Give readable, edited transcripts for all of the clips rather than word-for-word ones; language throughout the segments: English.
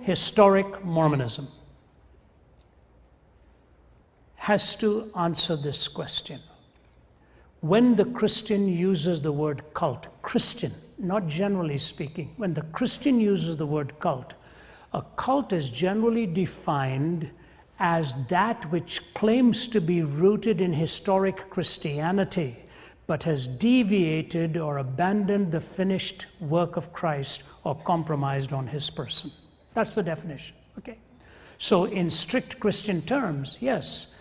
historic Mormonism has to answer this question. When the Christian uses the word cult, Christian, not generally speaking, when the Christian uses the word cult, a cult is generally defined as that which claims to be rooted in historic Christianity, but has deviated or abandoned the finished work of Christ or compromised on his person. That's the definition, okay? So in strict Christian terms, yes,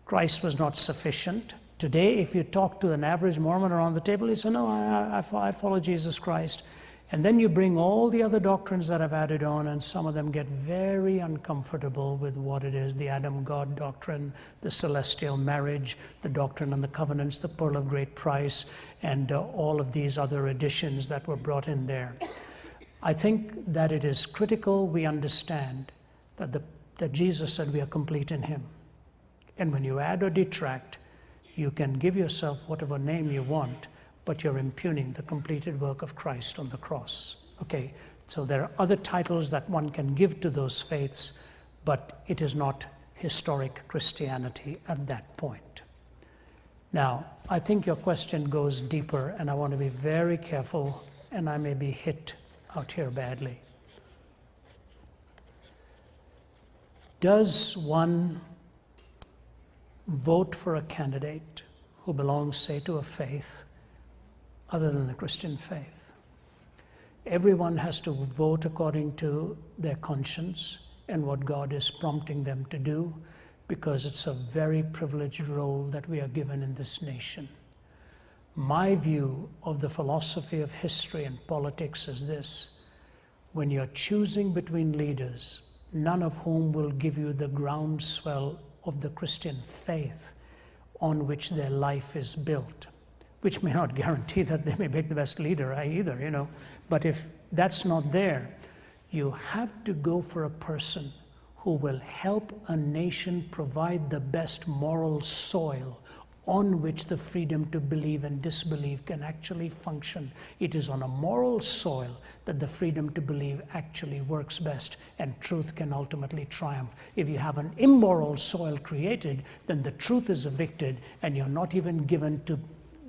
Christ was not sufficient. Today, if you talk to an average Mormon around the table, he says, no, I follow Jesus Christ. And then you bring all the other doctrines that I've added on, and some of them get very uncomfortable with what it is, the Adam-God doctrine, the celestial marriage, the doctrine and the covenants, the pearl of great price, and all of these other additions that were brought in there. I think that it is critical we understand that Jesus said we are complete in him. And when you add or detract, you can give yourself whatever name you want, but you're impugning the completed work of Christ on the cross. Okay, so there are other titles that one can give to those faiths, but it is not historic Christianity at that point. Now, I think your question goes deeper, and I want to be very careful, and I may be hit out here badly. Does one vote for a candidate who belongs, say, to a faith other than the Christian faith? Everyone has to vote according to their conscience and what God is prompting them to do, because it's a very privileged role that we are given in this nation. My view of the philosophy of history and politics is this: when you're choosing between leaders, none of whom will give you the groundswell of the Christian faith on which their life is built, which may not guarantee that they may make the best leader either, you know. But if that's not there, you have to go for a person who will help a nation provide the best moral soil on which the freedom to believe and disbelieve can actually function. It is on a moral soil that the freedom to believe actually works best, and truth can ultimately triumph. If you have an immoral soil created, then the truth is evicted, and you're not even given to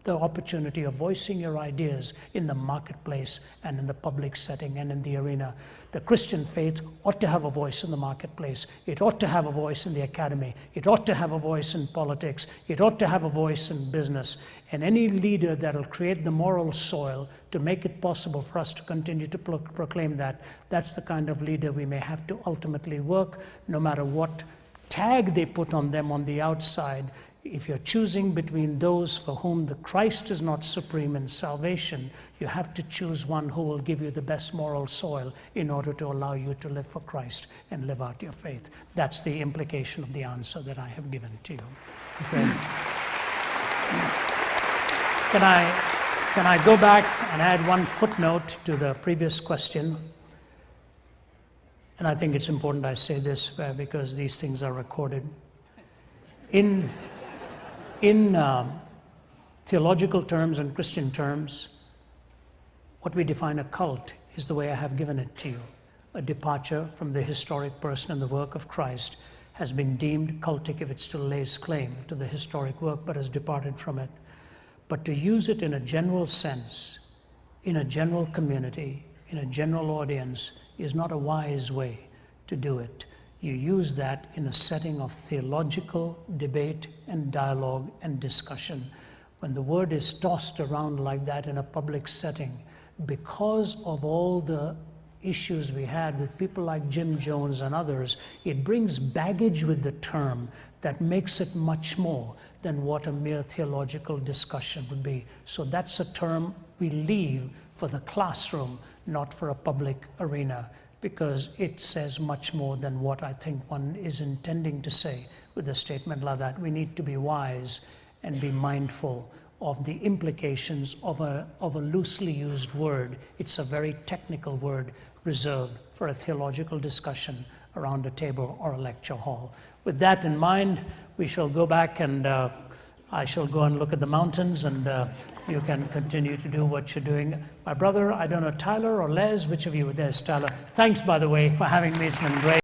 the opportunity of voicing your ideas in the marketplace and in the public setting and in the arena. The Christian faith ought to have a voice in the marketplace. It ought to have a voice in the academy. It ought to have a voice in politics. It ought to have a voice in business. And any leader that will create the moral soil to make it possible for us to continue to proclaim that, that's the kind of leader we may have to ultimately work, no matter what tag they put on them on the outside. If you're choosing between those for whom the Christ is not supreme in salvation, you have to choose one who will give you the best moral soil in order to allow you to live for Christ and live out your faith. That's the implication of the answer that I have given to you. Okay. Can I go back and add one footnote to the previous question? And I think it's important I say this because these things are recorded. In theological terms and Christian terms, what we define a cult is the way I have given it to you. A departure from the historic person and the work of Christ has been deemed cultic if it still lays claim to the historic work but has departed from it. But to use it in a general sense, in a general community, in a general audience, is not a wise way to do it. You use that in a setting of theological debate and dialogue and discussion. When the word is tossed around like that in a public setting, because of all the issues we had with people like Jim Jones and others, it brings baggage with the term that makes it much more than what a mere theological discussion would be. So that's a term we leave for the classroom, not for a public arena, because it says much more than what I think one is intending to say with a statement like that. We need to be wise and be mindful of the implications of a loosely used word. It's a very technical word reserved for a theological discussion around a table or a lecture hall. With that in mind, we shall go back and I shall go and look at the mountains and you can continue to do what you're doing. My brother, I don't know, Tyler or Les, which of you? There's Tyler. Thanks, by the way, for having me. It's been great.